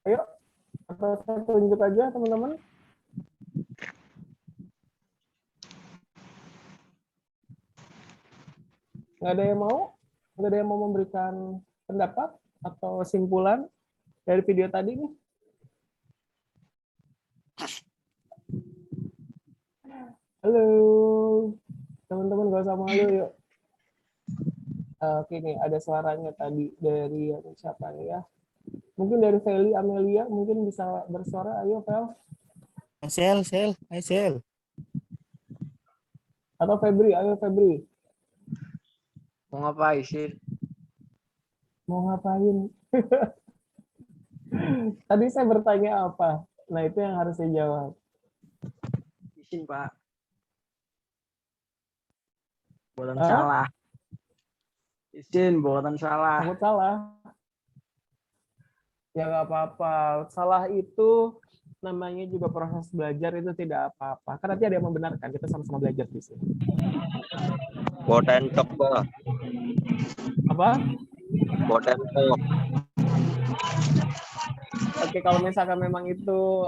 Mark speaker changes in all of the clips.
Speaker 1: Ayo, atau saya tunjuk aja teman-teman. Nggak ada yang mau? Nggak ada yang mau memberikan pendapat atau simpulan dari video tadi nih? Halo, teman-teman gak usah malu yuk. Oke nih, ada suaranya tadi dari siapa nih ya? Mungkin dari Feli Amelia, mungkin bisa bersuara. Ayo, Fel.
Speaker 2: Sel.
Speaker 1: Atau Febri, ayo Febri.
Speaker 3: Mau ngapain sih?
Speaker 1: Mau ngapain? Tadi saya bertanya apa? Nah, itu yang harus saya jawab.
Speaker 3: Izin, Pak. Buatan
Speaker 1: Hah?
Speaker 3: salah. Izin, buatan salah.
Speaker 1: Takut salah. Ya nggak apa-apa. Salah itu namanya juga proses belajar, itu tidak apa-apa. Kan nanti ada yang membenarkan, kita sama-sama belajar di sini.
Speaker 2: Potentok, Pak.
Speaker 1: Apa?
Speaker 2: Potentok.
Speaker 1: Oke, kalau misalkan memang itu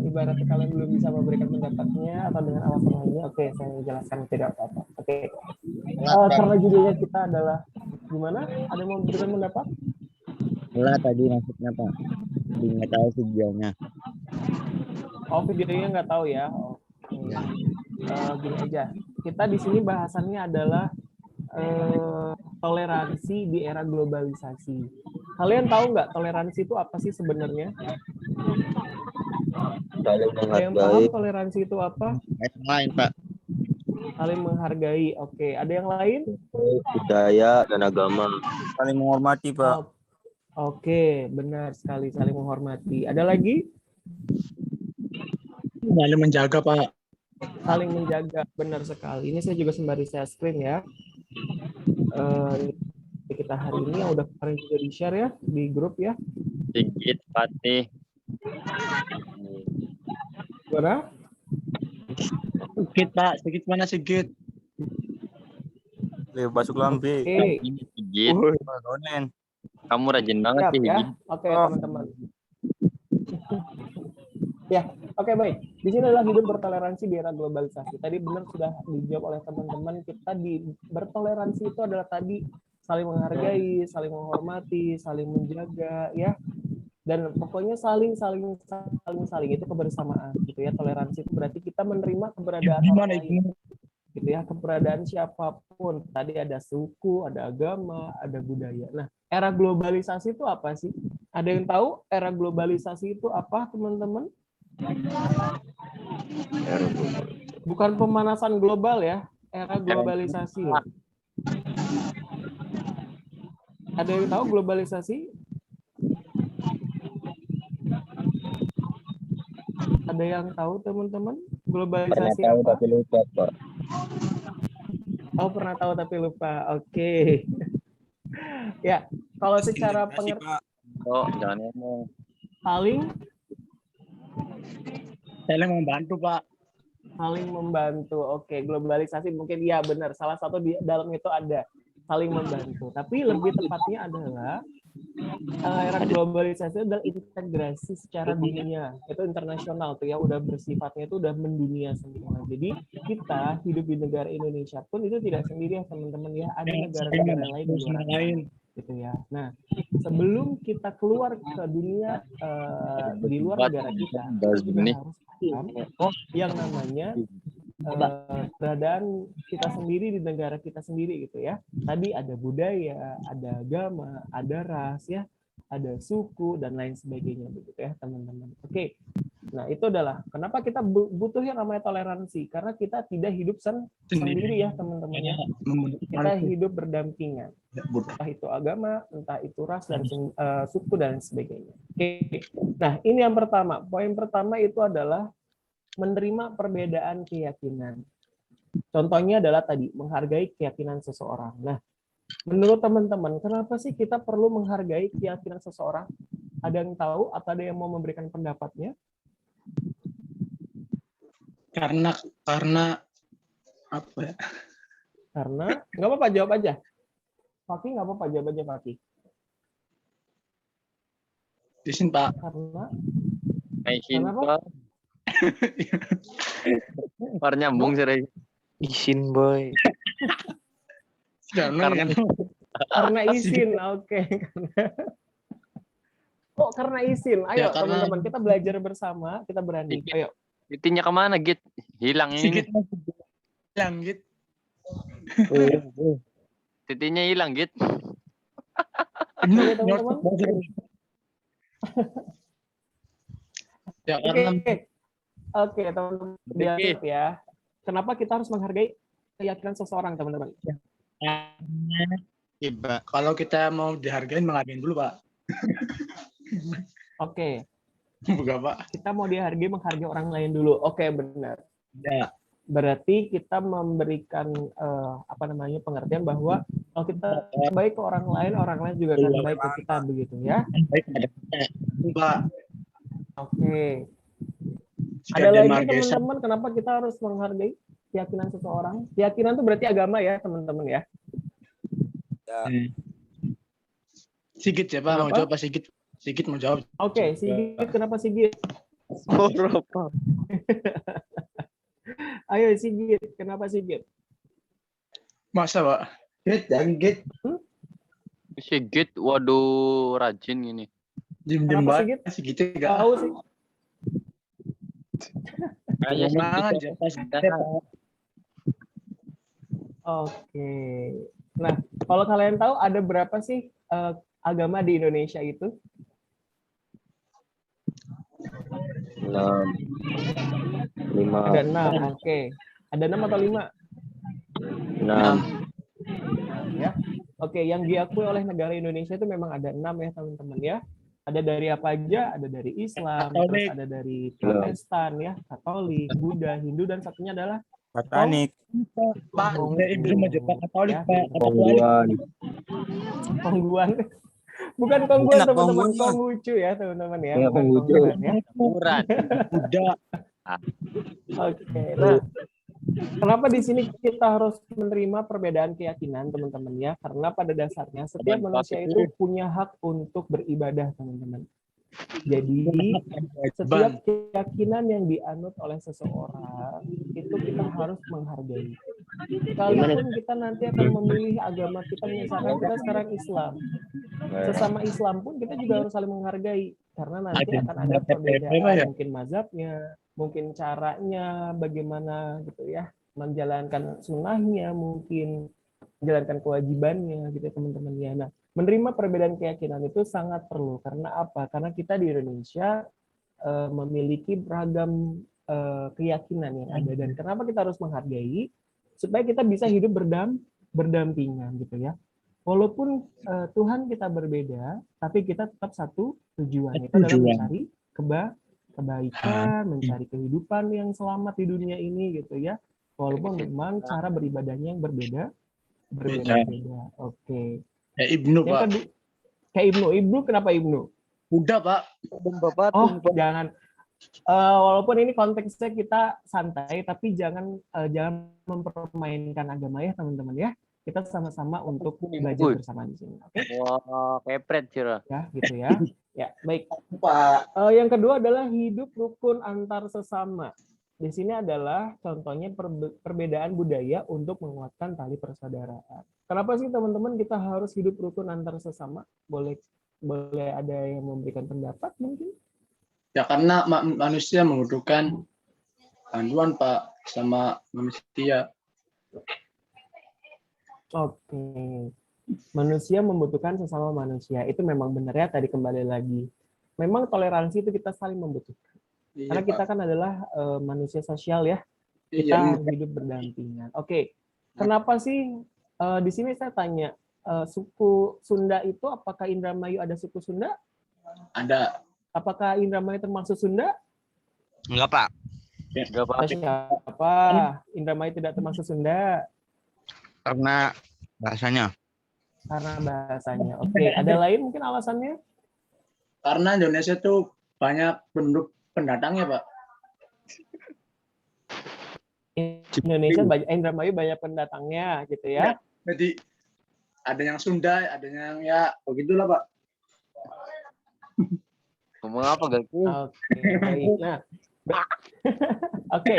Speaker 1: ibaratnya kalian belum bisa memberikan pendapatnya atau dengan alasan lainnya, oke, saya jelaskan tidak apa-apa. Oke. Karena judulnya kita adalah gimana? Ada yang mau memberikan pendapat?
Speaker 2: Enggak tadi maksudnya, Pak. Jadi nggak tahu videonya.
Speaker 1: Oh, videonya nggak tahu ya. Gini aja. Kita di sini bahasannya adalah toleransi di era globalisasi. Kalian tahu nggak toleransi itu apa sih sebenarnya?
Speaker 2: Saling
Speaker 1: Ada yang paham
Speaker 2: menghargai.
Speaker 1: toleransi itu apa?
Speaker 2: Lain, Pak.
Speaker 1: Saling menghargai. Oke, ada yang lain?
Speaker 2: Budaya dan agama. Saling menghormati, Pak.
Speaker 1: Oke, benar sekali, saling menghormati. Ada lagi?
Speaker 4: Saling menjaga, Pak.
Speaker 1: Saling menjaga, benar sekali. Ini saya juga sembari share screen ya. Kita hari ini yang udah kemarin juga di-share ya di grup ya.
Speaker 2: Sigit, Fatih.
Speaker 1: Gimana?
Speaker 4: Sigit, Pak. Sigit mana Sigit?
Speaker 2: Masuk lambe.
Speaker 1: Oke.
Speaker 2: Sigit. Kamu rajin banget
Speaker 1: Siap
Speaker 2: sih,
Speaker 1: ya.
Speaker 2: Sigit.
Speaker 1: Oke, teman-teman. Ya, oke baik. Di sini adalah hidup bertoleransi di era globalisasi. Tadi benar sudah dijawab oleh teman-teman. Kita bertoleransi itu adalah tadi saling menghargai, saling menghormati, saling menjaga, ya. Dan pokoknya saling itu kebersamaan, gitu ya. Toleransi itu berarti kita menerima keberadaan orang lain, gitu ya. Keberadaan siapapun. Tadi ada suku, ada agama, ada budaya. Nah, era globalisasi itu apa sih? Ada yang tahu era globalisasi itu apa, teman-teman? Bukan pemanasan global ya, era globalisasi. Ada yang tahu globalisasi? Ada yang tahu teman-teman globalisasi
Speaker 2: Pernah tahu
Speaker 1: apa?
Speaker 2: tapi lupa, Pak.
Speaker 1: Oh, pernah tahu tapi lupa. Oke. Ya, kalau secara pengertian
Speaker 2: Oh, jangan ngomong.
Speaker 4: Saling membantu, Pak.
Speaker 1: saling membantu. Oke, globalisasi mungkin ya benar. Salah satu di dalam itu ada saling membantu. Tapi lebih tepatnya adalah era globalisasi adalah integrasi secara dunia. Itu internasional tuh ya, udah bersifatnya itu udah mendunia semua. Jadi kita hidup di negara Indonesia pun itu tidak sendiri ya teman-teman ya. Ada negara-negara lain di luar gitu ya. Nah, sebelum kita keluar ke dunia di luar negara kita juga harus paham yang namanya keberadaan kita sendiri di negara kita sendiri gitu ya. Tadi ada budaya, ada agama, ada ras ya, ada suku dan lain sebagainya begitu ya teman-teman. Oke. Nah, itu adalah kenapa kita butuh yang namanya toleransi, karena kita tidak hidup sendiri ya teman-teman ya. Kita hidup berdampingan. Entah itu agama, entah itu ras dan suku dan sebagainya. Oke. Nah, ini yang pertama. Poin pertama itu adalah menerima perbedaan keyakinan. Contohnya adalah tadi, menghargai keyakinan seseorang. Nah, menurut teman-teman, kenapa sih kita perlu menghargai keyakinan seseorang? Ada yang tahu atau ada yang mau memberikan pendapatnya?
Speaker 4: Karena apa ya?
Speaker 1: Karena, nggak apa-apa, jawab aja. Fakih, nggak apa-apa, jawab aja Fakih.
Speaker 4: Izin Pak.
Speaker 1: Karena
Speaker 5: Izin
Speaker 1: Kenapa?
Speaker 5: Pak. Baru nyambung sih Rey.
Speaker 6: Izin boy.
Speaker 4: Jangan kan.
Speaker 1: karena izin. Oke. Kok karena izin? Ayo
Speaker 4: Ya, karena-
Speaker 1: teman-teman, kita belajar bersama, kita berani. Ayo.
Speaker 5: Titiknya kemana Git? Hilang ini.
Speaker 4: Sigit hilang Git.
Speaker 5: Titiknya hilang Git.
Speaker 4: Ibnu,
Speaker 1: Oke, teman-teman.
Speaker 4: Ya
Speaker 1: Oke,
Speaker 4: karena
Speaker 1: oke, teman-teman. Lihat ya. Kenapa kita harus menghargai keyakinan seseorang, teman-teman?
Speaker 4: kalau kita mau dihargain menghargain dulu Pak.
Speaker 1: Oke,
Speaker 4: Bukan Pak.
Speaker 1: kita mau dihargai, menghargai orang lain dulu. Oke, benar.
Speaker 4: Ya.
Speaker 1: Berarti kita memberikan pengertian bahwa kalau kita baik ke orang lain juga akan baik ke kita, begitu ya.
Speaker 4: Baik pada kita. Pak.
Speaker 1: Oke.
Speaker 4: Jika
Speaker 1: Ada
Speaker 4: dia
Speaker 1: lagi
Speaker 4: menghargai saya,
Speaker 1: teman-teman, kenapa kita harus menghargai keyakinan seseorang? Keyakinan itu berarti agama ya, teman-teman ya.
Speaker 4: Sigit ya Pak, mau
Speaker 1: Kenapa?
Speaker 4: jawab Pak Sigit. Sigit mau jawab.
Speaker 1: Oke, Sigit, kenapa Sigit? Ayo Sigit, kenapa Sigit?
Speaker 4: Masa Pak?
Speaker 3: Git, jangan git.
Speaker 5: Si Git, waduh rajin ini.
Speaker 4: Diem
Speaker 1: Kenapa,
Speaker 4: banget. Sigit enggak.
Speaker 1: Tahu sih.
Speaker 5: Kayaknya sih
Speaker 4: Ngomong
Speaker 5: Git.
Speaker 4: aja.
Speaker 1: Oke. Nah, kalau kalian tahu ada berapa sih agama di Indonesia itu?
Speaker 6: 6, 5,
Speaker 1: Ada 6. Oke. Ada 6 atau 5?
Speaker 6: 6.
Speaker 1: Ya. Oke, yang diakui oleh negara Indonesia itu memang ada 6 ya, teman-teman ya. Ada dari apa aja? Ada dari Islam, terus
Speaker 4: Katolik.
Speaker 1: ada dari Protestan ya, Katolik, Buddha, Hindu, dan satunya adalah
Speaker 2: Satanik.
Speaker 4: Pak,
Speaker 1: Konghucu.
Speaker 4: saya Ibnu mau jawab Katolik
Speaker 1: Ya.
Speaker 4: Pak.
Speaker 6: Kongguan.
Speaker 1: Kongguan. Bukan Kongguan,
Speaker 2: Enak
Speaker 1: teman-teman.
Speaker 2: Kongguan, Pak.
Speaker 1: Konghucu ya, teman-teman ya.
Speaker 6: Iya,
Speaker 1: Bukan
Speaker 6: Konghucu.
Speaker 1: Kongguan, ya.
Speaker 5: Ukuran.
Speaker 4: Udah.
Speaker 1: Oke. Nah, kenapa di sini kita harus menerima perbedaan keyakinan, teman-teman ya? Karena pada dasarnya setiap manusia itu punya hak untuk beribadah, teman-teman. Jadi, setiap keyakinan yang dianut oleh seseorang itu kita harus menghargai. Kalaupun kita nanti akan memilih agama kita, misalkan kita sekarang Islam, sesama Islam pun kita juga harus saling menghargai karena nanti akan ada perbedaan, mungkin mazhabnya, mungkin caranya bagaimana gitu ya, menjalankan sunnahnya, mungkin menjalankan kewajibannya gitu teman-teman ya. Nah, menerima perbedaan keyakinan itu sangat perlu. Karena apa? Karena kita di Indonesia memiliki beragam keyakinan yang ada. Dan kenapa kita harus menghargai? Supaya kita bisa hidup berdampingan gitu ya. Walaupun Tuhan kita berbeda, tapi kita tetap satu tujuan. Itu adalah mencari kebaikan, mencari kehidupan yang selamat di dunia ini gitu ya. Walaupun memang cara beribadahnya yang berbeda-beda. Oke.
Speaker 4: Ya Ibnu
Speaker 1: Yang
Speaker 4: Pak.
Speaker 1: kedua, kayak Ibnu, kenapa Ibnu?
Speaker 4: Udah Pak.
Speaker 6: Bapak
Speaker 1: Oh, jangan. Walaupun ini konteksnya kita santai, tapi jangan mempermainkan agama ya teman-teman ya. Kita sama-sama untuk belajar bersama di sini. Oke?
Speaker 5: Wah, kepret Cira.
Speaker 1: Ya, gitu ya. Ya, baik.
Speaker 3: Pak.
Speaker 1: Yang kedua adalah hidup rukun antar sesama. Di sini adalah contohnya perbedaan budaya untuk menguatkan tali persaudaraan. Kenapa sih teman-teman kita harus hidup rukun antar sesama? Boleh ada yang memberikan pendapat mungkin?
Speaker 4: Ya karena manusia membutuhkan bantuan Pak sama manusia.
Speaker 1: Oke. Manusia membutuhkan sesama manusia. Itu memang benar ya, tadi kembali lagi. Memang toleransi itu kita saling membutuhkan.
Speaker 4: Iya,
Speaker 1: Karena kita
Speaker 4: Pak.
Speaker 1: kan adalah manusia sosial ya.
Speaker 4: Iya,
Speaker 1: Kita hidup berdampingan. Oke. Kenapa sih di sini saya tanya, suku Sunda itu apakah Indramayu ada suku Sunda?
Speaker 4: ada.
Speaker 1: Apakah Indramayu termasuk Sunda?
Speaker 2: Enggak, Pak.
Speaker 5: Enggak Pak.
Speaker 1: Siapa? Indramayu tidak termasuk Sunda
Speaker 2: Karena bahasanya.
Speaker 1: karena bahasanya. Oke, ada lain mungkin alasannya?
Speaker 4: Karena Indonesia tuh banyak penduduk pendatangnya Pak.
Speaker 1: Indonesia banyak, Indramayu banyak pendatangnya gitu ya.
Speaker 4: Jadi ada yang Sunda, ada yang ya begitulah Pak.
Speaker 5: Ngomong apa gak tuh?
Speaker 1: Oke, baik. Nah, oke.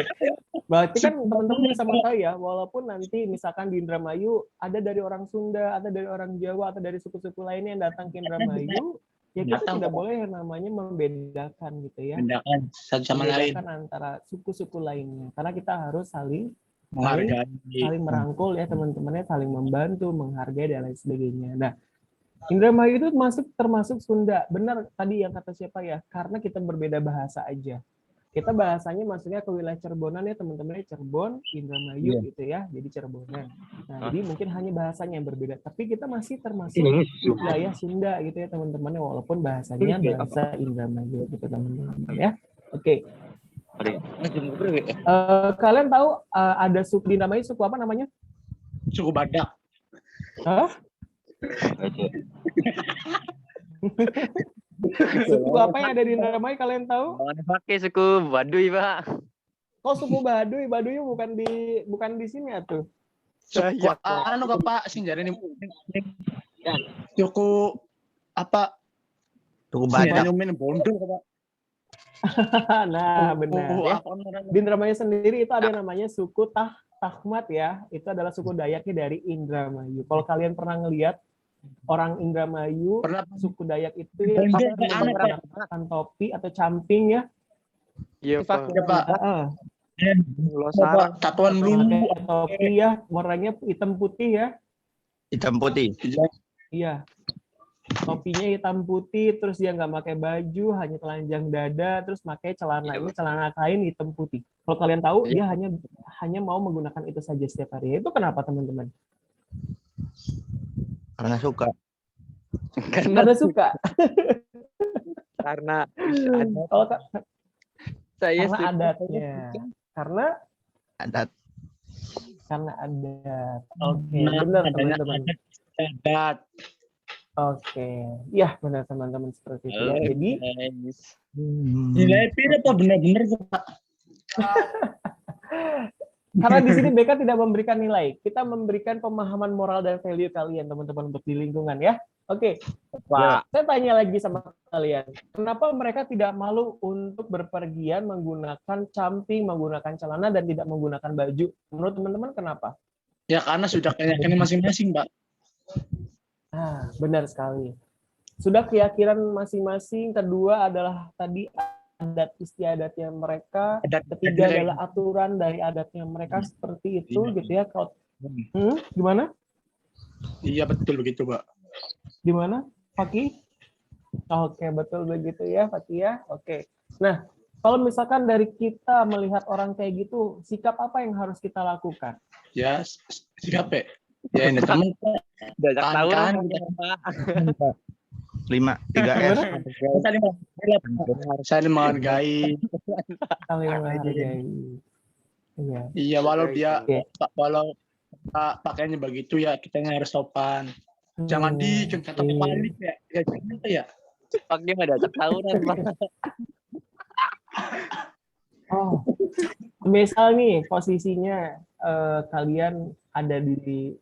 Speaker 1: Berarti kan teman-teman bisa mengetahui ya, walaupun nanti misalkan di Indramayu ada dari orang Sunda, ada dari orang Jawa, atau dari suku-suku lainnya yang datang ke Indramayu, ya kita
Speaker 4: Datang,
Speaker 1: tidak
Speaker 4: Pak.
Speaker 1: boleh yang namanya membedakan gitu ya.
Speaker 4: Bedakan satu sama lain.
Speaker 1: Membedakan antara suku-suku lainnya. Karena kita harus saling
Speaker 4: Menghargai.
Speaker 1: merangkul ya teman-temannya, saling membantu, menghargai dan lain sebagainya. Nah, Indramayu itu termasuk Sunda. Benar tadi yang kata siapa ya? Karena kita berbeda bahasa aja. Kita bahasanya maksudnya ke wilayah Cirebonan ya teman-teman, Cirebon, Indramayu gitu ya. Jadi Cirebonan. Nah, jadi mungkin hanya bahasanya yang berbeda, tapi kita masih termasuk wilayah Sunda gitu ya teman-temannya, walaupun bahasanya bahasa Indramayu gitu teman-teman ya. Oke. Kalian tahu ada suku di Indramayu, suku apa namanya?
Speaker 4: Suku Badak.
Speaker 1: Hah? Suku apa yang ada di Indramayu kalian tahu?
Speaker 5: Jangan pakai suku Baduy, Pak.
Speaker 1: Oh, suku Baduy. Baduy bukan di sini atuh.
Speaker 4: Suku anu ka Pak sing jare ini. Suku apa?
Speaker 2: Suku Badak.
Speaker 4: Nyumin bondo ka Pak.
Speaker 1: Nah, benar ya. Di Indramayu sendiri itu ada yang namanya suku Tahmat ya. Itu adalah suku Dayaknya dari Indramayu. Kalau kalian pernah ngelihat orang Indramayu, suku Dayak itu ya, menggunakan topi atau camping ya.
Speaker 5: Iya, Pak.
Speaker 4: Ya Pak.
Speaker 6: Losar.
Speaker 4: Tatuan lulu.
Speaker 1: Pakai topi ya, warnanya hitam putih ya.
Speaker 2: Hitam putih.
Speaker 1: Iya. Topinya hitam putih, terus dia nggak pakai baju, hanya telanjang dada, terus pakai celananya celana kain hitam putih. Kalau kalian tahu, dia hanya mau menggunakan itu saja setiap hari. Itu kenapa teman-teman?
Speaker 2: Karena suka.
Speaker 1: Karena suka.
Speaker 6: Karena
Speaker 1: Kalau
Speaker 6: saya
Speaker 1: karena adatnya. Karena
Speaker 2: Adat.
Speaker 1: adat. Oke, benar teman-teman.
Speaker 4: Adat.
Speaker 1: Oke, ya benar teman-teman seperti itu ya. Jadi
Speaker 4: Nilai pira apa benar-benar Pak?
Speaker 1: karena di sini BK tidak memberikan nilai, kita memberikan pemahaman moral dan value kalian teman-teman untuk di lingkungan ya. Oke, Pak. Saya tanya lagi sama kalian, kenapa mereka tidak malu untuk berpergian menggunakan camping, menggunakan celana dan tidak menggunakan baju? Menurut teman-teman kenapa?
Speaker 4: Ya karena sudah keyakinan masing-masing Pak.
Speaker 1: Ah, benar sekali. Sudah keyakinan masing-masing. Kedua adalah tadi adat istiadatnya mereka. Ketiga adalah aturan dari adatnya mereka seperti itu gitu ya. Gimana?
Speaker 4: Iya betul begitu Pak.
Speaker 1: Gimana, Faki? Oke, betul begitu ya, Faki ya. Oke. Nah, kalau misalkan dari kita melihat orang kayak gitu, sikap apa yang harus kita lakukan?
Speaker 4: Ya sikap ya. Ya ini teman
Speaker 6: diajak tawuran
Speaker 4: Pak.
Speaker 2: 3S.
Speaker 4: Saling menghargai.
Speaker 1: Saling menghargai. Iya.
Speaker 4: Iya walau dia
Speaker 1: Oke.
Speaker 4: walau pakaiannya begitu ya kitanya harus sopan. Jangan dicengcat balik ya. Ya jangan ya.
Speaker 6: Pak dia nggak diajak tawuran Pak.
Speaker 1: Oh, misal nih posisinya kalian ada di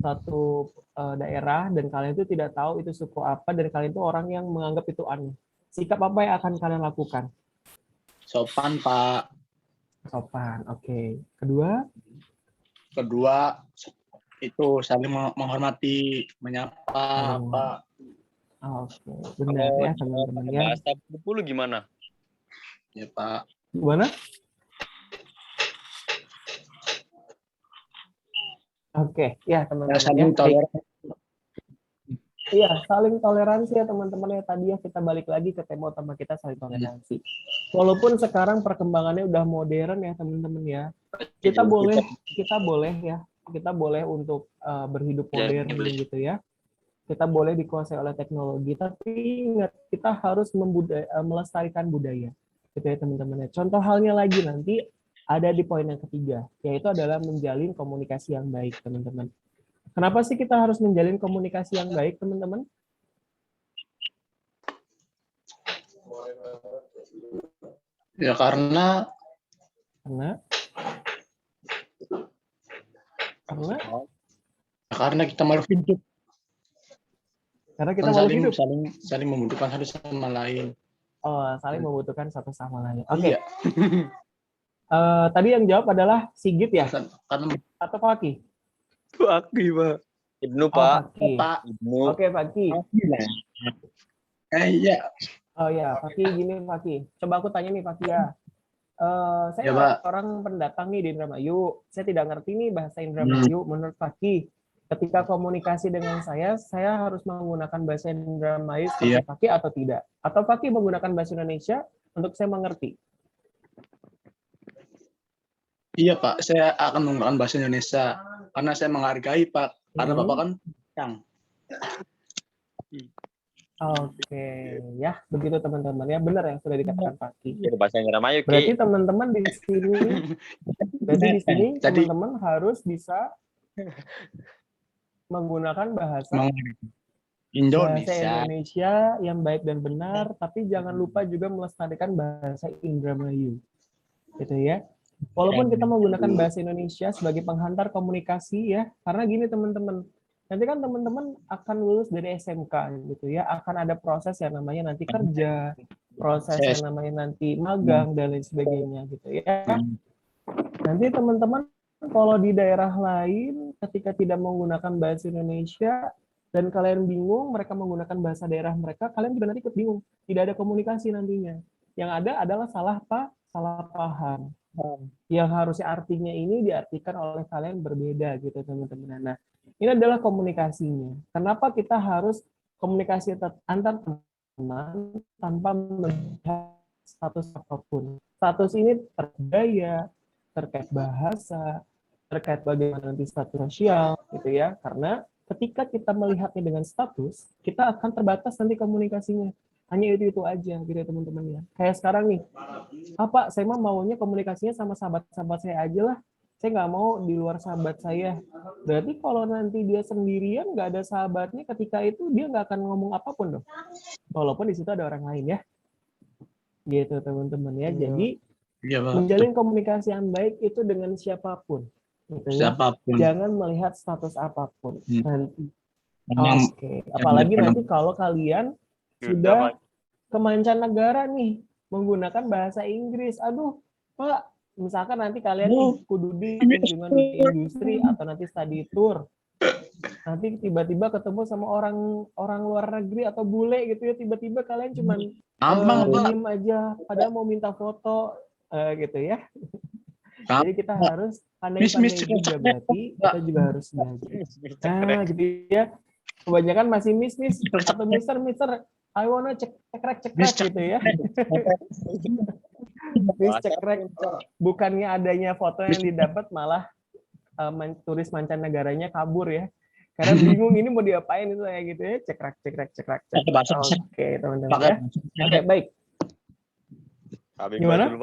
Speaker 1: satu daerah dan kalian itu tidak tahu itu suku apa dan kalian itu orang yang menganggap itu aneh. Sikap apa yang akan kalian lakukan?
Speaker 4: Sopan Pak.
Speaker 1: Sopan, oke. Kedua?
Speaker 4: Kedua itu saling menghormati, menyapa Pak.
Speaker 1: Oke, benar ya teman-teman ya.
Speaker 5: Bahasa Bulu gimana?
Speaker 4: Ya Pak.
Speaker 1: Gimana? Oke, ya teman-teman
Speaker 4: Saling
Speaker 1: ya.
Speaker 4: toleransi.
Speaker 1: Iya, saling toleransi ya teman-teman ya. Tadi ya kita balik lagi ke tema utama kita saling toleransi. Walaupun sekarang perkembangannya udah modern ya teman-teman ya. Kita boleh untuk berhidup modern gitu ya. Kita boleh dikuasai oleh teknologi, tapi ingat kita harus melestarikan budaya. Gitu ya teman-teman ya. Contoh halnya lagi nanti ada di poin yang ketiga, yaitu adalah menjalin komunikasi yang baik, teman-teman. Kenapa sih kita harus menjalin komunikasi yang baik, teman-teman?
Speaker 4: Ya karena kita makhluk hidup.
Speaker 1: Karena kita makhluk hidup.
Speaker 4: Saling membutuhkan satu sama lain.
Speaker 1: Oh, saling membutuhkan satu sama lain. Oke.
Speaker 4: Iya.
Speaker 1: Tadi yang jawab adalah Sigit ya
Speaker 4: Karena
Speaker 1: atau Fakih?
Speaker 6: Fakih, Pak.
Speaker 5: Ibnu,
Speaker 1: Oh,
Speaker 5: Pak.
Speaker 1: Fakih.
Speaker 4: Pak.
Speaker 5: Ibnu.
Speaker 1: Oke, Fakih.
Speaker 4: Iya.
Speaker 1: Oh ya, Fakih gini Fakih. Coba aku tanya nih Fakih ya. Saya
Speaker 4: Ya, Pak.
Speaker 1: orang pendatang nih di Indramayu. Saya tidak ngerti nih bahasa Indramayu. Menurut Fakih, ketika komunikasi dengan saya harus menggunakan bahasa Indramayu seperti
Speaker 4: Iya.
Speaker 1: Fakih atau tidak? Atau Fakih menggunakan bahasa Indonesia untuk saya mengerti?
Speaker 4: Iya, Pak. Saya akan menggunakan bahasa Indonesia karena saya menghargai, Pak. Karena Bapak kan yang
Speaker 1: Oke, ya begitu teman-teman ya, benar yang sudah dikatakan Fakih.
Speaker 5: Ya, bahasa Indramayu, Ki.
Speaker 1: Berarti teman-teman di sini,
Speaker 4: Jadi-
Speaker 1: teman-teman harus bisa menggunakan bahasa
Speaker 4: Indonesia.
Speaker 1: Indonesia yang baik dan benar, tapi jangan lupa juga melestarikan bahasa Indramayu, gitu ya. Walaupun kita menggunakan bahasa Indonesia sebagai penghantar komunikasi ya, karena gini teman-teman, nanti kan teman-teman akan lulus dari SMK gitu ya, akan ada proses yang namanya nanti kerja, proses yang namanya nanti magang dan lain sebagainya gitu ya. Nanti teman-teman kalau di daerah lain ketika tidak menggunakan bahasa Indonesia dan kalian bingung mereka menggunakan bahasa daerah mereka, kalian juga nanti ikut bingung, tidak ada komunikasi nantinya. Yang ada adalah salah paham. Yang harusnya artinya ini diartikan oleh kalian berbeda gitu teman-teman. Nah, ini adalah komunikasinya. Kenapa kita harus komunikasi antar teman tanpa melihat status apapun. Status ini terkait terkait bahasa, terkait bagaimana nanti status sosial gitu ya. Karena ketika kita melihatnya dengan status, kita akan terbatas nanti komunikasinya. Hanya itu aja gitu ya teman-teman ya. Kayak sekarang nih, apa saya maunya komunikasinya sama sahabat-sahabat saya aja lah. Saya nggak mau di luar sahabat saya. Berarti kalau nanti dia sendirian nggak ada sahabatnya, ketika itu dia nggak akan ngomong apapun dong. Walaupun di situ ada orang lain ya. Gitu teman-teman ya. Jadi menjalin komunikasi yang baik itu dengan siapapun. Gitu ya.
Speaker 4: Siapapun.
Speaker 1: Jangan melihat status apapun. Nanti.
Speaker 4: Memang
Speaker 1: Oke. Apalagi nanti kalau kalian sudah ke mancanegara nih menggunakan bahasa Inggris. Aduh, Pak, misalkan nanti kalian kudu di kunjungan di industri atau nanti study tour. Nanti tiba-tiba ketemu sama orang luar negeri atau bule gitu ya, tiba-tiba kalian cuman diem aja padahal mau minta foto gitu ya. Jadi kita harus pandai-pandai juga berarti kita juga harus belajar. Gitu ya. Kebanyakan masih miss atau mister I wanna cekrek gitu ya. Miss cekrek. Bukannya adanya foto yang didapat malah turis mancanegaranya kabur ya. Karena bingung ini mau diapain itu kayak gitu ya. Cekrek. Oke, teman-teman ya. Oke, baik. Gimana?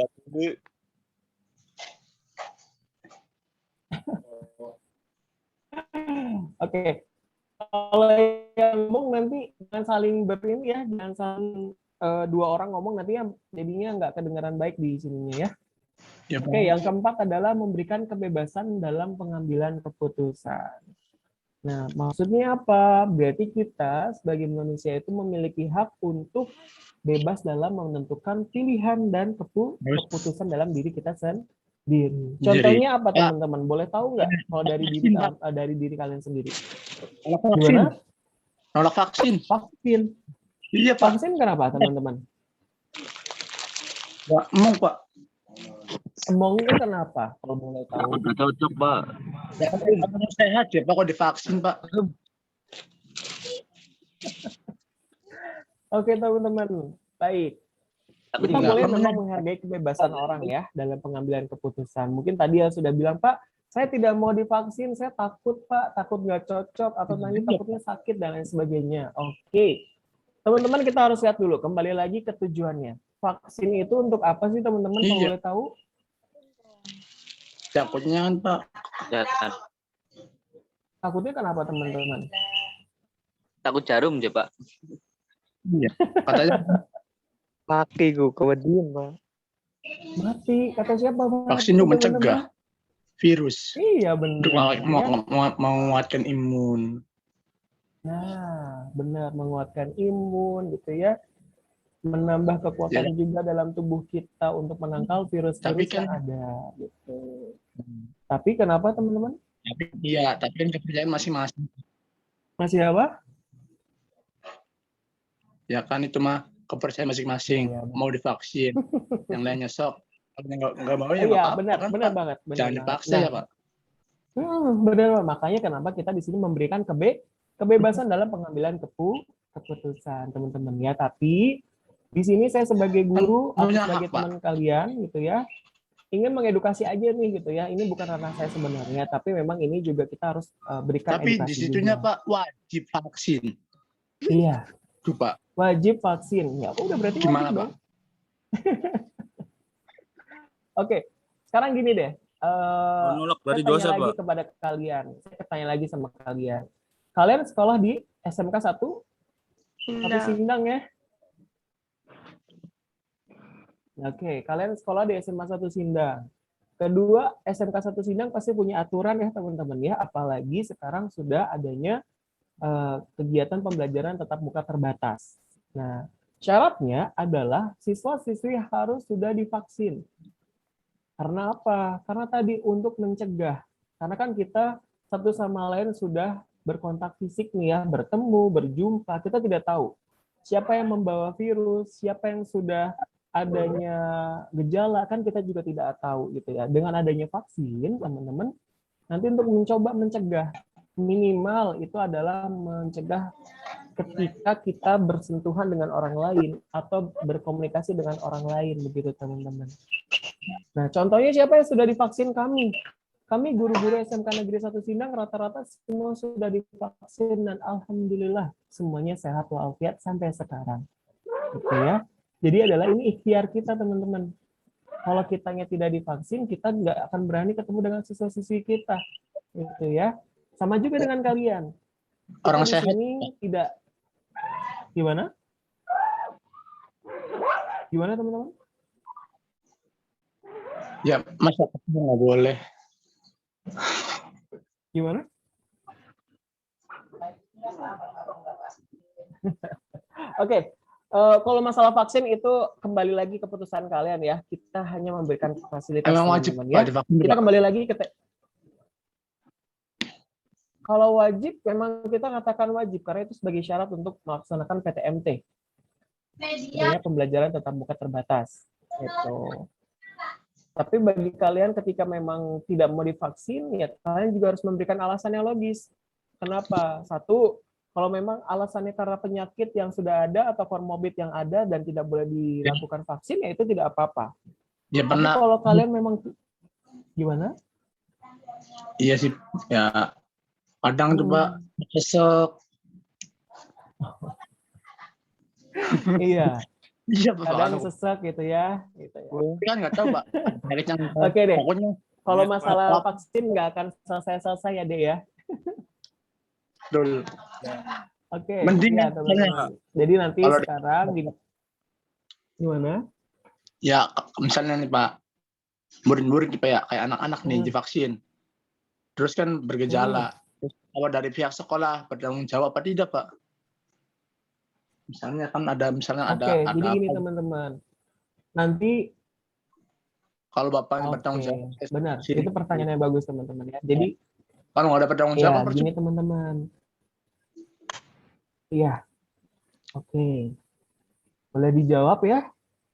Speaker 1: Oke. Kalau yang ngomong nanti jangan saling berini ya, jangan saling dua orang ngomong nanti ya jadinya nggak kedengaran baik di sininya ya. Oke, yang keempat adalah memberikan kebebasan dalam pengambilan keputusan. Nah, maksudnya apa? Berarti kita sebagai manusia itu memiliki hak untuk bebas dalam menentukan pilihan dan keputusan dalam diri kita sendiri. Contohnya apa teman-teman? Boleh tahu nggak kalau dari diri kalian sendiri? Gimana?
Speaker 4: Nolak vaksin.
Speaker 1: Vaksin.
Speaker 4: Iya, Pak.
Speaker 1: Vaksin kenapa teman-teman?
Speaker 4: Nggak mau, Pak.
Speaker 1: Emangnya kenapa? Kalau boleh tahu.
Speaker 5: Nggak cocok, Pak.
Speaker 4: Ya, kan sehat ya, Pak, kalau divaksin, Pak.
Speaker 1: Oke, teman-teman. Baik. Kita boleh memang menghargai kebebasan orang ya dalam pengambilan keputusan. Mungkin tadi ya sudah bilang, Pak, saya tidak mau divaksin, saya takut, Pak, takut nggak cocok, atau nanti takutnya sakit, dan lain sebagainya. Oke. Teman-teman, kita harus lihat dulu, kembali lagi ke tujuannya. Vaksin itu untuk apa sih, teman-teman, kalau boleh tahu?
Speaker 4: Takutnya kan, Pak.
Speaker 5: Jangan.
Speaker 1: Takutnya kenapa, teman-teman?
Speaker 6: Takut jarum aja, Pak.
Speaker 4: Iya. Katanya
Speaker 6: Mati gue, kemudian, Pak.
Speaker 1: Mati, kata siapa?
Speaker 4: vaksin itu mencegah virus.
Speaker 1: Iya, benar.
Speaker 4: Menguatkan imun.
Speaker 1: Nah, benar, menguatkan imun gitu ya. menambah kekuatan juga dalam tubuh kita untuk menangkal virus-virus
Speaker 4: Tapi kan-
Speaker 1: yang ada gitu. Tapi kenapa teman-teman?
Speaker 4: Tapi kan kepercayaan masing-masing.
Speaker 1: Masih apa?
Speaker 4: Ya kan itu mah kepercayaan masing-masing.
Speaker 1: Iya,
Speaker 4: Mau divaksin, yang lainnya sok. Kalau nggak mau ya
Speaker 1: Iya,
Speaker 4: nggak apa-apa
Speaker 1: benar,
Speaker 4: kan,
Speaker 1: benar
Speaker 4: Pak?
Speaker 1: banget. Benar
Speaker 4: Jangan
Speaker 1: banget.
Speaker 4: dipaksa
Speaker 1: Nah,
Speaker 4: ya Pak.
Speaker 1: benar. Makanya kenapa kita di sini memberikan kebebasan dalam pengambilan keputusan, teman-teman ya. Tapi di sini saya sebagai guru atau
Speaker 4: Punya
Speaker 1: sebagai
Speaker 4: hak, Pak.
Speaker 1: teman kalian gitu ya, ingin mengedukasi aja nih gitu ya. Ini bukan ranah saya sebenarnya, tapi memang ini juga kita harus berikan
Speaker 4: Tapi
Speaker 1: edukasi
Speaker 4: di situnya
Speaker 1: juga.
Speaker 4: Pak wajib vaksin.
Speaker 1: Iya,
Speaker 4: Tuh Pak.
Speaker 1: wajib vaksin. Ya udah berarti wajib
Speaker 4: Gimana Pak?
Speaker 1: dong. Oke, sekarang gini deh.
Speaker 7: Menolak
Speaker 1: Saya
Speaker 7: dari
Speaker 1: tanya
Speaker 7: dosa,
Speaker 1: lagi
Speaker 7: Pak.
Speaker 1: kepada kalian. Saya tanya lagi sama kalian. Kalian sekolah di SMK 1? Satu Sindang ya? Oke, kalian sekolah di SMA 1 Sindang. Kedua, SMK 1 Sindang pasti punya aturan ya teman-teman ya, apalagi sekarang sudah adanya kegiatan pembelajaran tatap muka terbatas. Nah, syaratnya adalah siswa-siswi harus sudah divaksin. Karena apa? Karena tadi untuk mencegah. Karena kan kita satu sama lain sudah berkontak fisik nih ya, bertemu, berjumpa, kita tidak tahu siapa yang membawa virus, siapa yang sudah adanya gejala, kan kita juga tidak tahu gitu ya. Dengan adanya vaksin, teman-teman, nanti untuk mencoba mencegah, minimal itu adalah mencegah ketika kita bersentuhan dengan orang lain atau berkomunikasi dengan orang lain, begitu teman-teman. Nah, contohnya siapa yang sudah divaksin kami? Kami guru-guru SMK Negeri 1 Sindang rata-rata semua sudah divaksin dan alhamdulillah semuanya sehat walafiat sampai sekarang. Gitu ya. Jadi adalah ini ikhtiar kita teman-teman. Kalau kitanya tidak divaksin, kita nggak akan berani ketemu dengan siswa-siswi kita. Gitu ya. Sama juga dengan kalian. Kita
Speaker 4: Orang
Speaker 1: di
Speaker 4: sehat,
Speaker 1: sini tidak gimana? Gimana teman-teman?
Speaker 4: Ya masa nggak boleh.
Speaker 1: Gimana? Oke, kalau masalah vaksin itu kembali lagi keputusan kalian ya. Kita hanya memberikan fasilitas
Speaker 4: Emang wajib
Speaker 1: teman-teman,
Speaker 4: Pak
Speaker 1: ya.
Speaker 4: divaksin,
Speaker 1: Kita
Speaker 4: Pak?
Speaker 1: kembali lagi ke kalau wajib memang kita katakan wajib karena itu sebagai syarat untuk melaksanakan PTMT. Artinya pembelajaran tatap muka terbatas. Gitu. Tapi bagi kalian ketika memang tidak mau divaksin, ya kalian juga harus memberikan alasan yang logis. Kenapa? Satu, kalau memang alasannya karena penyakit yang sudah ada atau komorbid yang ada dan tidak boleh dilakukan vaksin, ya itu tidak apa-apa.
Speaker 4: Ya
Speaker 1: Tapi
Speaker 4: pernah.
Speaker 1: kalau kalian memang gimana?
Speaker 4: Iya sih. Ya kadang tuh Pak sesek.
Speaker 1: Iya,
Speaker 4: Iya Pak.
Speaker 1: kadang
Speaker 4: Aduh.
Speaker 1: sesek gitu ya. Gitu ya.
Speaker 4: Kan nggak tahu Pak.
Speaker 1: Oke deh.
Speaker 4: Pokoknya
Speaker 1: Kalau
Speaker 7: Ya,
Speaker 1: masalah vaksin nggak akan selesai-selesai ya, Dek ya.
Speaker 4: dulu.
Speaker 1: Oke.
Speaker 4: Mending
Speaker 1: ya,
Speaker 4: kan,
Speaker 1: teman-teman. Jadi nanti
Speaker 4: kalau
Speaker 1: sekarang gimana?
Speaker 4: Ya misalnya nih Pak, murid-murid Pak ya, kayak anak-anak nih divaksin. Terus kan bergejala. Terus kalau dari pihak sekolah bertanggung jawab apa tidak Pak? Misalnya kan ada
Speaker 1: Oke, jadi gini
Speaker 4: apa,
Speaker 1: teman-teman. Nanti
Speaker 4: kalau Bapak yang
Speaker 1: oke,
Speaker 4: bertanggung jawab.
Speaker 1: benar.
Speaker 4: Sini.
Speaker 1: Itu pertanyaan yang bagus teman-teman ya. Jadi
Speaker 4: Kalau nggak ada bertanggung
Speaker 1: ya
Speaker 4: jawab,
Speaker 1: gini teman-teman. Iya. Oke. Boleh dijawab ya?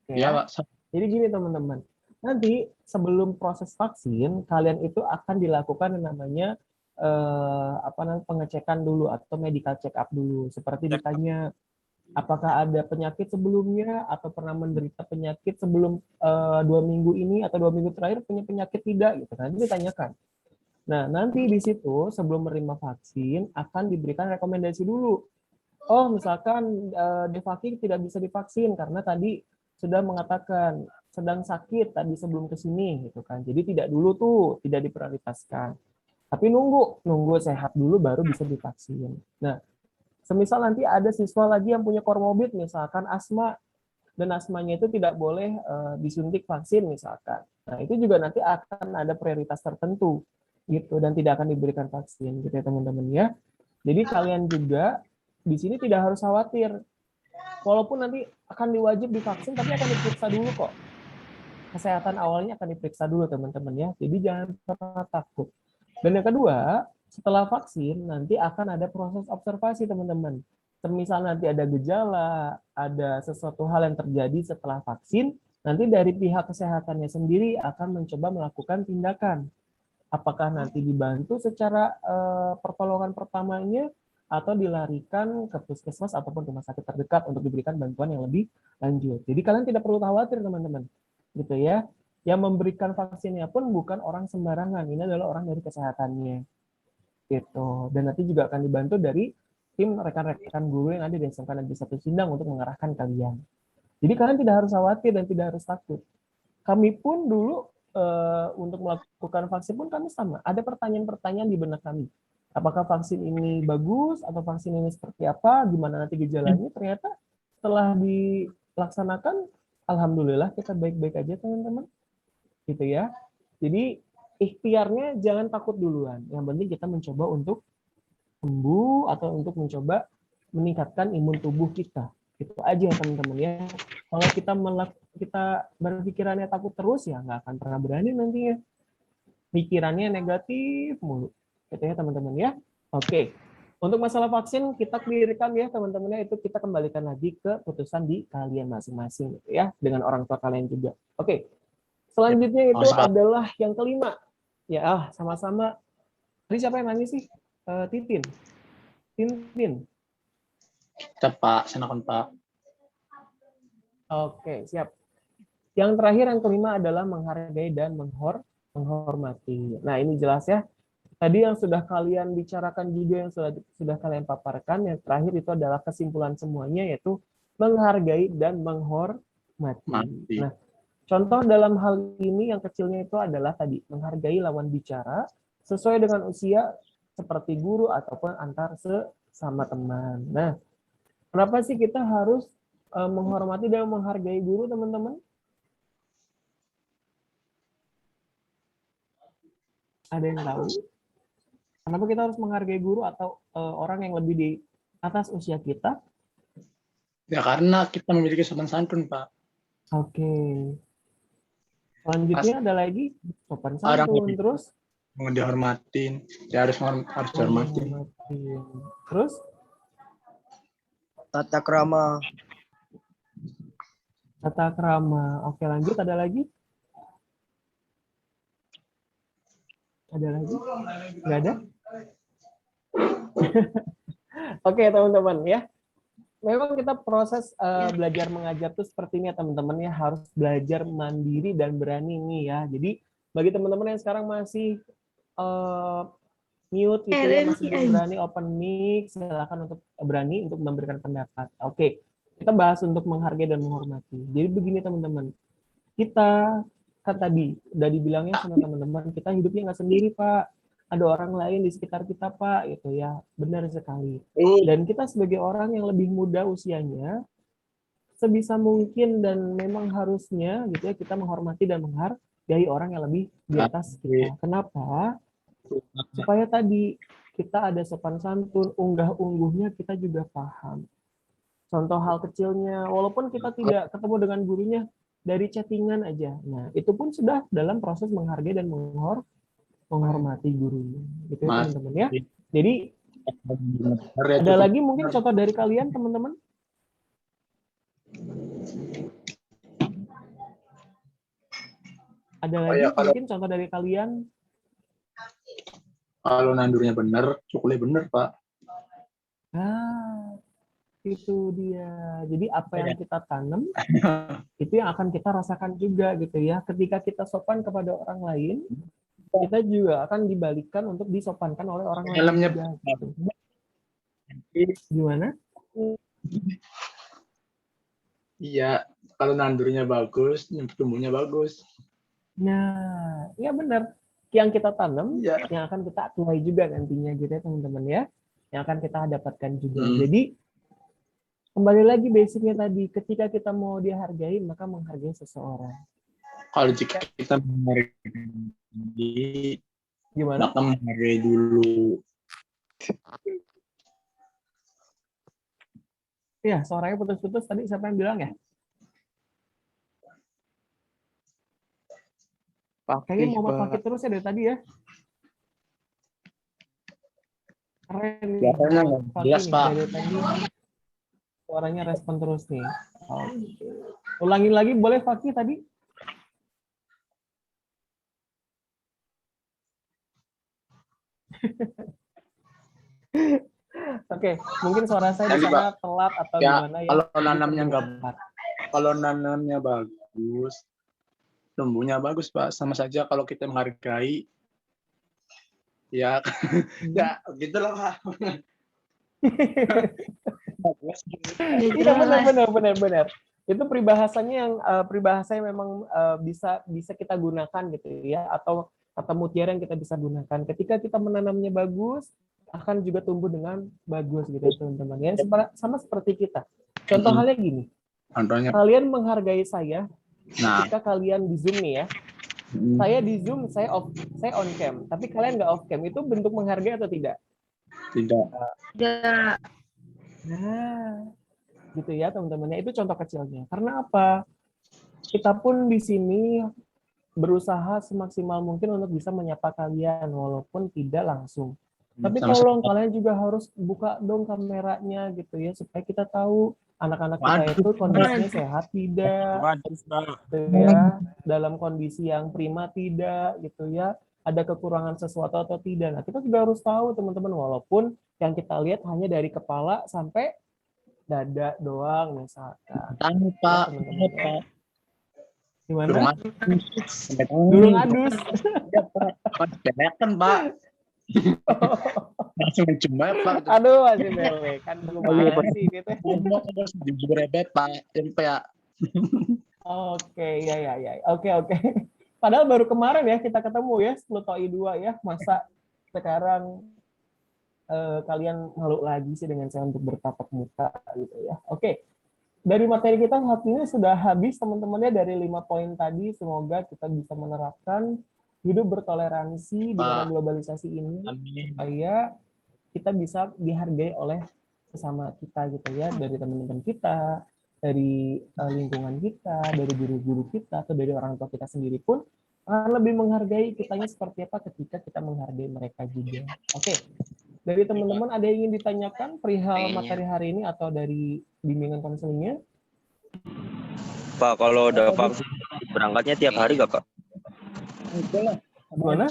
Speaker 1: Oke,
Speaker 4: ya Pak.
Speaker 1: Jadi gini teman-teman. Nanti sebelum proses vaksin, kalian itu akan dilakukan yang namanya pengecekan dulu atau medical check up dulu. Seperti ditanya apakah ada penyakit sebelumnya atau pernah menderita penyakit sebelum 2 minggu ini atau 2 minggu terakhir punya penyakit tidak gitu. Nanti ditanyakan. Nah, nanti di situ sebelum menerima vaksin akan diberikan rekomendasi dulu. Oh, misalkan Devaki tidak bisa divaksin karena tadi sudah mengatakan sedang sakit tadi sebelum ke sini gitu kan. Jadi tidak dulu tuh, tidak diprioritaskan. Tapi nunggu sehat dulu baru bisa divaksin. Nah, semisal nanti ada siswa lagi yang punya komorbid misalkan asma dan asmanya itu tidak boleh disuntik vaksin misalkan. Nah, itu juga nanti akan ada prioritas tertentu gitu dan tidak akan diberikan vaksin gitu ya teman-teman ya. Jadi kalian juga di sini tidak harus khawatir. walaupun nanti akan diwajib divaksin, tapi akan diperiksa dulu kok. Kesehatan awalnya akan diperiksa dulu teman-teman ya. Jadi jangan pernah takut. Dan yang kedua, setelah vaksin nanti akan ada proses observasi teman-teman. Misal nanti ada gejala, ada sesuatu hal yang terjadi setelah vaksin, nanti dari pihak kesehatannya sendiri akan mencoba melakukan tindakan. Apakah nanti dibantu secara pertolongan pertamanya atau dilarikan ke puskesmas ataupun rumah sakit terdekat untuk diberikan bantuan yang lebih lanjut. Jadi kalian tidak perlu khawatir teman-teman, gitu ya. Yang memberikan vaksinnya pun bukan orang sembarangan, ini adalah orang dari kesehatannya, gitu. Dan nanti juga akan dibantu dari tim rekan-rekan guru yang ada di SMK Negeri 1 Sindang untuk mengarahkan kalian. Jadi kalian tidak harus khawatir dan tidak harus takut. Kami pun dulu untuk melakukan vaksin pun kami sama. Ada pertanyaan-pertanyaan di benak kami. Apakah vaksin ini bagus atau vaksin ini seperti apa? Gimana nanti gejalanya? Ternyata setelah dilaksanakan, alhamdulillah kita baik-baik aja teman-teman. Gitu ya. Jadi ikhtiarnya jangan takut duluan. Yang penting kita mencoba untuk sembuh atau untuk mencoba meningkatkan imun tubuh kita. Itu aja teman-teman ya. Kalau kita berpikirannya takut terus ya nggak akan pernah berani nantinya. Pikirannya negatif mulu. Gitu ya teman-teman ya. Oke. Untuk masalah vaksin kita clearkan ya teman-teman ya, itu kita kembalikan lagi ke putusan di kalian masing-masing gitu ya, dengan orang tua kalian juga. Oke. Selanjutnya itu adalah yang kelima. Ya, sama-sama. Tadi siapa yang nanya sih? Tintin.
Speaker 4: Kita Pak, silakan Pak.
Speaker 1: Oke, siap. Yang terakhir, yang kelima adalah menghargai dan menghormati. Nah, ini jelas ya. Tadi yang sudah kalian bicarakan juga, yang sudah kalian paparkan, yang terakhir itu adalah kesimpulan semuanya, yaitu menghargai dan menghormati. Nah, contoh dalam hal ini yang kecilnya itu adalah tadi, menghargai lawan bicara sesuai dengan usia, seperti guru ataupun antar sesama teman. Nah, kenapa sih kita harus menghormati dan menghargai guru, teman-teman? Ada yang tahu? Kenapa kita harus menghargai guru atau orang yang lebih di atas usia kita?
Speaker 4: Ya karena kita memiliki sopan santun, Pak.
Speaker 1: Oke. Selanjutnya ada lagi sopan santun, terus
Speaker 4: mau dihormatin, ya harus dihormatin.
Speaker 1: Terus
Speaker 2: Tata krama.
Speaker 1: tata krama. Oke, lanjut, ada lagi? Ada lagi? Nggak ada? Oke, teman-teman ya. Memang kita proses belajar mengajar tuh seperti ini ya teman-teman ya, harus belajar mandiri dan berani nih ya. Jadi bagi teman-teman yang sekarang masih mute gitu ya, masih belum berani open mic, silakan untuk berani untuk memberikan pendapat. Oke, kita bahas untuk menghargai dan menghormati. Jadi begini teman-teman, kita kan tadi udah dibilangnya sama teman-teman, kita hidupnya nggak sendiri Pak, ada orang lain di sekitar kita Pak, gitu ya, benar sekali. Dan kita sebagai orang yang lebih muda usianya, sebisa mungkin dan memang harusnya gitu ya, kita menghormati dan menghargai orang yang lebih di atas kita. Kenapa? Supaya tadi kita ada sopan santun, unggah-ungguhnya kita juga paham. Contoh hal kecilnya, walaupun kita tidak ketemu dengan gurunya, dari chattingan aja. Nah, itu pun sudah dalam proses menghargai dan menghormati gurunya. Gitu ya teman-teman ya. Jadi, ada lagi mungkin contoh dari kalian teman-teman? Ada lagi mungkin contoh dari kalian?
Speaker 4: Kalau nandurnya benar, cukulnya benar, Pak.
Speaker 1: Nah, itu dia. Jadi apa yang kita tanam, itu yang akan kita rasakan juga gitu ya. Ketika kita sopan kepada orang lain, kita juga akan dibalikkan untuk disopankan oleh orang lain juga. Gitu. Gimana?
Speaker 4: Iya, kalau nandurnya bagus, tumbuhnya bagus.
Speaker 1: Nah, ya benar. Yang kita tanam, yang akan kita tuai juga nantinya gitu ya teman-teman ya. Yang akan kita dapatkan juga. Jadi, kembali lagi basicnya tadi, ketika kita mau dihargai, maka menghargai seseorang.
Speaker 4: Kalau jika kita menghargai,
Speaker 1: gimana?
Speaker 4: Maka menghargai dulu.
Speaker 1: Iya, suaranya putus-putus tadi siapa yang bilang ya? Kayaknya Muhammad Fakih terus ya dari tadi ya. Keren nih,
Speaker 2: Biasanya
Speaker 1: Muhammad
Speaker 2: nggak
Speaker 1: Fakih
Speaker 4: jelas,
Speaker 1: nih
Speaker 4: Pak.
Speaker 1: dari tadi suaranya respon terus nih. Oke. Ulangin lagi boleh Fakih tadi? Oke, mungkin suara saya di
Speaker 4: Nanti,
Speaker 1: sana telat atau
Speaker 4: Ya,
Speaker 1: gimana ya.
Speaker 4: kalau
Speaker 1: Jadi
Speaker 4: nanamnya nggak,
Speaker 1: terdengar.
Speaker 4: kalau nanamnya bagus, tumbuhnya bagus, Pak. Sama saja kalau kita menghargai, ya, ya gitulah, Pak.
Speaker 1: Iya benar. Itu peribahasanya yang peribahasa yang memang bisa kita gunakan gitu ya, atau kata mutiara yang kita bisa gunakan. Ketika kita menanamnya bagus, akan juga tumbuh dengan bagus gitu teman-teman. Ya sama seperti kita. Contoh halnya gini,
Speaker 4: Contohnya,
Speaker 1: kalian menghargai saya
Speaker 4: nah,
Speaker 1: ketika kalian di Zoom nih ya. Saya di Zoom, saya on cam, tapi kalian nggak off cam. Itu bentuk menghargai atau tidak?
Speaker 4: tidak.
Speaker 1: Nah, gitu ya teman-temannya. Itu contoh kecilnya. Karena apa? Kita pun di sini berusaha semaksimal mungkin untuk bisa menyapa kalian walaupun tidak langsung. Tapi tolong kalian juga harus buka dong kameranya gitu ya supaya kita tahu anak-anak kita itu kondisinya sehat tidak, gitu ya, dalam kondisi yang prima tidak gitu ya, ada kekurangan sesuatu atau tidak. Nah, kita juga harus tahu teman-teman walaupun yang kita lihat hanya dari kepala sampai dada doang misalkan.
Speaker 4: Tahu,
Speaker 1: Ya,
Speaker 4: Pak.
Speaker 1: teman-teman ya. Gimana?
Speaker 2: Durung
Speaker 1: Adus.
Speaker 4: Ya, Pak. Kan Pak. Langsung cuma, Pak.
Speaker 1: Aduh, masih belek. Kan gimana sih gitu.
Speaker 4: Ngomong terus diberebet, Pak. Ya.
Speaker 1: Oke, ya. Oke. Padahal baru kemarin ya kita ketemu ya, 10 TOI 2 ya. Masa sekarang kalian malu lagi sih dengan saya untuk bertatap muka gitu ya. Oke. Dari materi kita saat ini sudah habis teman-temannya dari 5 poin tadi. Semoga kita bisa menerapkan hidup bertoleransi di mana globalisasi ini supaya kita bisa dihargai oleh sesama kita gitu ya, dari teman-teman kita, dari lingkungan kita, dari guru-guru kita, atau dari orang tua kita sendiri pun akan lebih menghargai kitanya seperti apa ketika kita menghargai mereka juga. Oke. Dari teman-teman ada yang ingin ditanyakan perihal materi hari ini atau dari bimbingan konselingnya?
Speaker 5: Pak, kalau udah vaksin berangkatnya tiap hari gak, Pak?
Speaker 1: Gimana?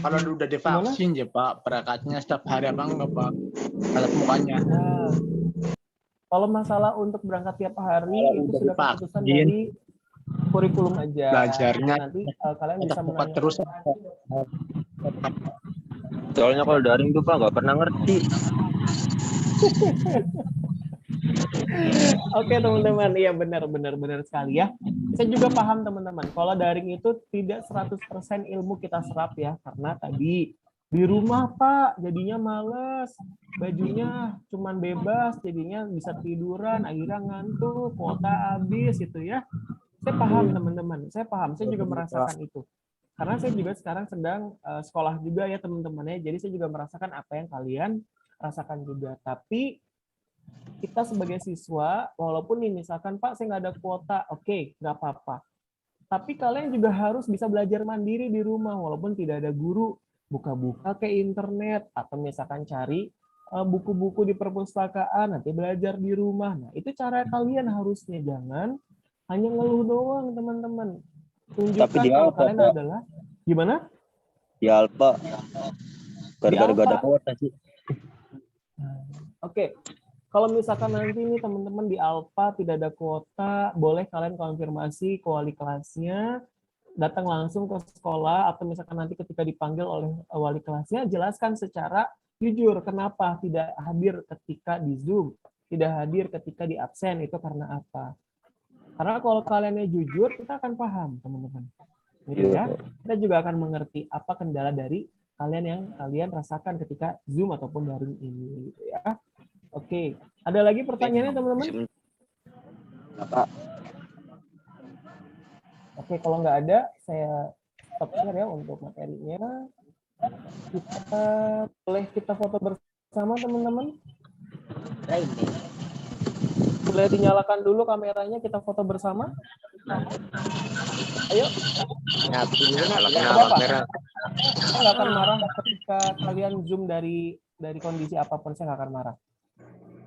Speaker 4: Kalau udah divaksin ya, Pak, berangkatnya setiap hari apa enggak, Pak? Tatap mukanya.
Speaker 1: Nah, kalau masalah untuk berangkat tiap hari
Speaker 4: Kalau
Speaker 1: itu
Speaker 4: udah
Speaker 1: sudah keputusan
Speaker 4: divaksin,
Speaker 1: dari kurikulum aja.
Speaker 4: belajarnya
Speaker 1: Nanti kalian bisa
Speaker 4: tatap muka
Speaker 1: menanyakan.
Speaker 4: terus.
Speaker 5: Soalnya kalau daring tuh Pak nggak pernah ngerti.
Speaker 1: Oke teman-teman, iya benar sekali ya. Saya juga paham teman-teman, kalau daring itu tidak 100% ilmu kita serap ya, karena tadi di rumah Pak jadinya males, bajunya cuman bebas, jadinya bisa tiduran, akhirnya ngantuk, kuota habis gitu ya. Saya paham teman-teman, saya paham, saya juga merasakan itu. Karena saya juga sekarang sedang sekolah juga ya teman-teman ya, jadi saya juga merasakan apa yang kalian rasakan juga. Tapi kita sebagai siswa, walaupun nih misalkan Pak saya nggak ada kuota, oke, nggak apa-apa. Tapi kalian juga harus bisa belajar mandiri di rumah, walaupun tidak ada guru, buka-buka ke internet, atau misalkan cari buku-buku di perpustakaan, nanti belajar di rumah. Nah, itu cara kalian harusnya, jangan hanya ngeluh doang teman-teman. Tunjukkan kalau kalian adalah, gimana?
Speaker 5: Di Alfa. Gara-gara gak ada kuota sih.
Speaker 1: Oke. Kalau misalkan nanti nih teman-teman di Alfa tidak ada kuota, boleh kalian konfirmasi ke wali kelasnya, datang langsung ke sekolah, atau misalkan nanti ketika dipanggil oleh wali kelasnya, jelaskan secara jujur kenapa tidak hadir ketika di Zoom, tidak hadir ketika di absen, itu karena apa. Karena kalau kaliannya jujur, kita akan paham, teman-teman. Gitu ya. Kita juga akan mengerti apa kendala dari kalian yang kalian rasakan ketika Zoom ataupun daring ini, gitu ya. Oke, ada lagi pertanyaannya teman-teman? Oke, kalau nggak ada, saya stop share ya untuk materinya. Kita boleh kita foto bersama. bersama teman-teman? Boleh dinyalakan dulu kameranya, kita foto bersama. Ayo. Saya nggak akan marah ketika kalian zoom dari kondisi apapun, saya nggak akan marah.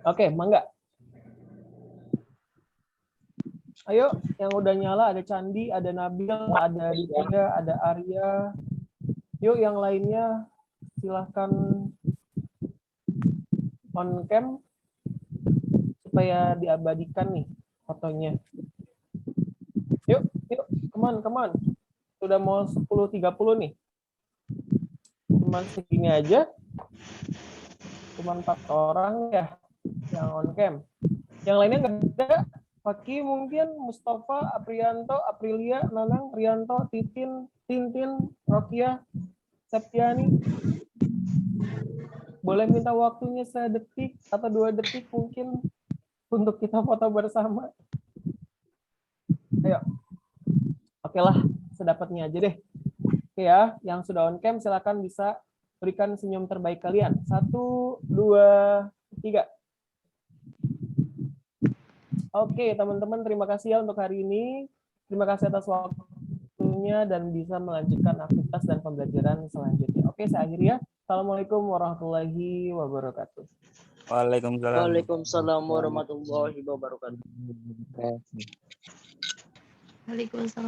Speaker 1: Oke, mangga. Ayo, yang udah nyala ada Candi, ada Nabil, ada Ditya, ada Arya. Yuk, yang lainnya silahkan on cam supaya diabadikan nih fotonya. Yuk, come on. Sudah mau 10.30 nih. Cuman segini aja. Cuman 4 orang ya yang on cam. Yang lainnya nggak ada. Faki mungkin, Mustafa, Aprianto, Aprilia, Nanang, Rianto, Titin, Tintin, Rokia, Septiani. Boleh minta waktunya 1 detik atau 2 detik mungkin untuk kita foto bersama. Ayo. Oke lah, sedapatnya aja deh. Oke ya, yang sudah on cam silakan bisa berikan senyum terbaik kalian. 1, 2, 3. Oke, teman-teman, terima kasih ya untuk hari ini. Terima kasih atas waktunya dan bisa melanjutkan aktivitas dan pembelajaran selanjutnya. Oke, saya akhiri ya. Assalamualaikum warahmatullahi wabarakatuh.
Speaker 5: Waalaikumsalam.
Speaker 6: Waalaikumsalam warahmatullahi wabarakatuh.
Speaker 2: Terima kasih.
Speaker 7: Waalaikumsalam.